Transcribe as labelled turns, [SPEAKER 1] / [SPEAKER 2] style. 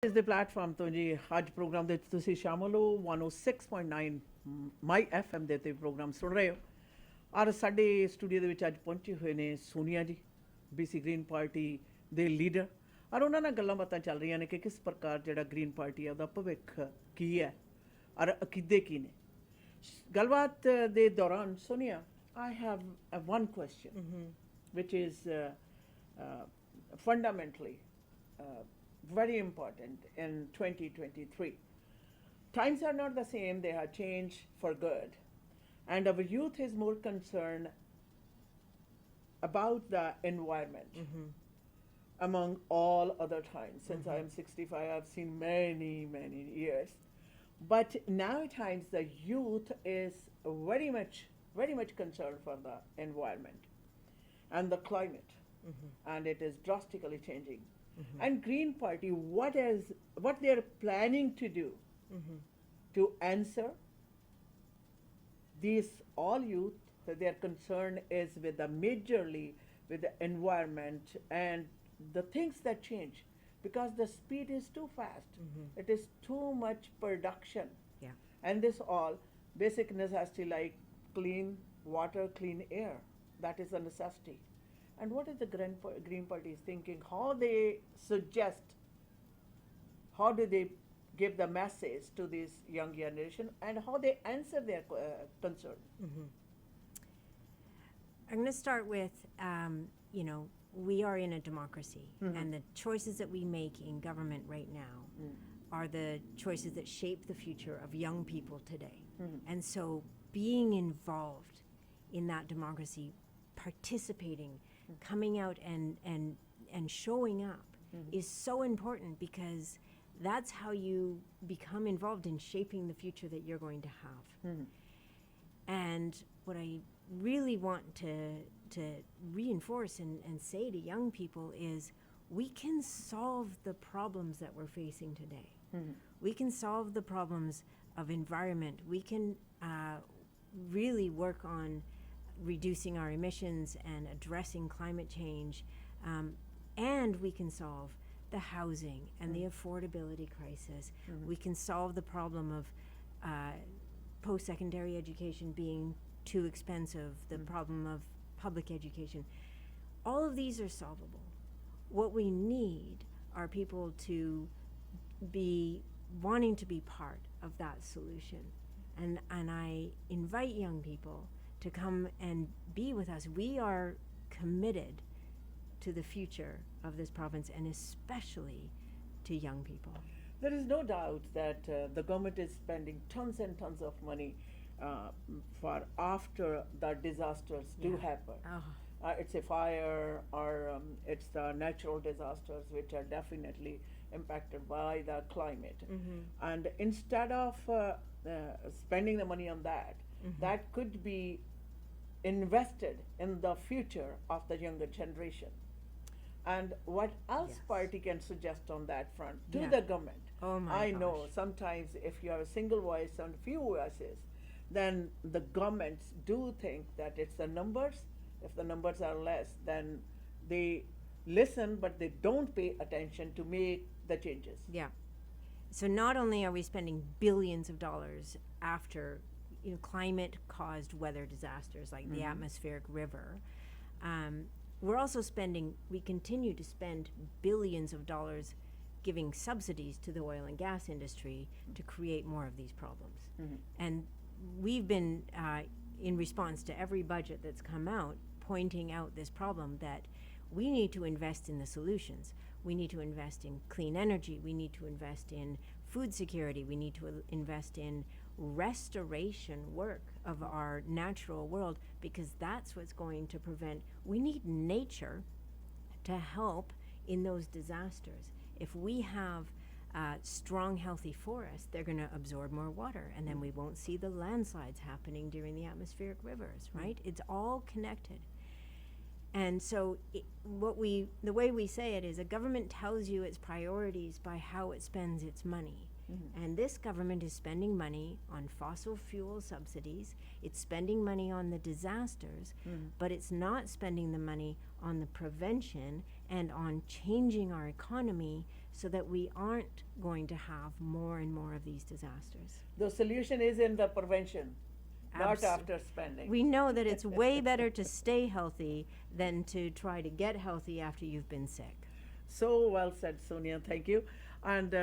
[SPEAKER 1] ਇਸ ਦੇ ਪਲੇਟਫਾਰਮ ਤੋਂ ਜੀ ਅੱਜ ਪ੍ਰੋਗਰਾਮ ਦੇ ਵਿੱਚ ਤੁਸੀਂ ਸ਼ਾਮਲ ਹੋ 106.9 ਮਾਈ ਐਫਐਮ ਦੇ ਤੇ ਪ੍ਰੋਗਰਾਮ ਸੁਣ ਰਹੇ ਹੋ। ਔਰ ਸਾਡੇ ਸਟੂਡੀਓ ਦੇ ਵਿੱਚ ਅੱਜ ਪਹੁੰਚੇ ਹੋਏ ਨੇ ਸੋਨੀਆ ਜੀ, BC ਗ੍ਰੀਨ ਪਾਰਟੀ ਦੇ ਲੀਡਰ। ਔਰ ਉਹਨਾਂ ਨਾਲ ਗੱਲਾਂ ਬਾਤਾਂ ਚੱਲ ਰਹੀਆਂ ਨੇ ਕਿ ਕਿਸ ਪ੍ਰਕਾਰ ਜਿਹੜਾ ਗ੍ਰੀਨ ਪਾਰਟੀ ਹੈ ਉਹਦਾ ਭਵਿੱਖ ਕੀ ਹੈ ਔਰ ਅਕੀਦੇ ਕੀ ਨੇ। ਗੱਲਬਾਤ ਦੇ ਦੌਰਾਨ Sonia, I have one question, which is fundamentally very important in 2023. Times are not the same, they have changed for good. And our youth is more concerned about the environment among all other times. Since I am 65, I've seen many, many years. But now at times the youth is very much concerned for the environment and the climate, and it is drastically changing. And Green Party, what they are planning to do to answer these all youth, their concern is with the majorly with the environment and the things that change, because the speed is too fast. It is too much production.
[SPEAKER 2] Yeah.
[SPEAKER 1] And this all basic necessity like clean water, clean air, that is a necessity. And what is the Green Party is thinking? How they suggest, how do they give the message to this young generation, and how they answer their concern?
[SPEAKER 2] I'm going to start with, we are in a democracy, and the choices that we make in government right now are the choices that shape the future of young people today. And so being involved in that democracy, participating, coming out and showing up is so important, because that's how you become involved in shaping the future that you're going to have. And what I really want to reinforce and say to young people is, we can solve the problems that we're facing today. We can solve the problems of environment. We can really work on reducing our emissions and addressing climate change, and we can solve the housing and the affordability crisis. We can solve the problem of post-secondary education being too expensive, the problem of public education. All of these are solvable. What we need are people to be wanting to be part of that solution. And I invite young people to come and be with us. We are committed to the future of this province, and especially to young people.
[SPEAKER 1] There is no doubt that the government is spending tons and tons of money for after the disasters do happen. It's a fire, or it's the natural disasters which are definitely impacted by the climate. And instead of spending the money on that, that could be invested in the future of the younger generation. And what else party can suggest on that front to the government?
[SPEAKER 2] Oh my
[SPEAKER 1] I know
[SPEAKER 2] gosh.
[SPEAKER 1] sometimes if you have a single voice and few voices, then the governments do think that it's the numbers. If the numbers are less, then they listen, but they don't pay attention to make the changes.
[SPEAKER 2] Yeah. So not only are we spending billions of dollars after climate-caused weather disasters like the atmospheric river, we continue to spend billions of dollars giving subsidies to the oil and gas industry to create more of these problems. And we've been, in response to every budget that's come out, pointing out this problem, that we need to invest in the solutions. We need to invest in clean energy. We need to invest in food security. We need to invest in restoration work of our natural world, because that's what's going to prevent. We need nature to help in those disasters. If we have strong, healthy forests, they're going to absorb more water, and then we won't see the landslides happening during the atmospheric rivers, right? It's all connected. And so the way we say it is, a government tells you its priorities by how it spends its money. And this government is spending money on fossil fuel subsidies, it's spending money on the disasters, but it's not spending the money on the prevention and on changing our economy so that we aren't going to have more and more of these disasters.
[SPEAKER 1] The solution is in the prevention, not
[SPEAKER 2] Abso-
[SPEAKER 1] after spending.
[SPEAKER 2] We know that it's way better to stay healthy than to try to get healthy after you've been sick.
[SPEAKER 1] So well said, Sonia. Thank you. And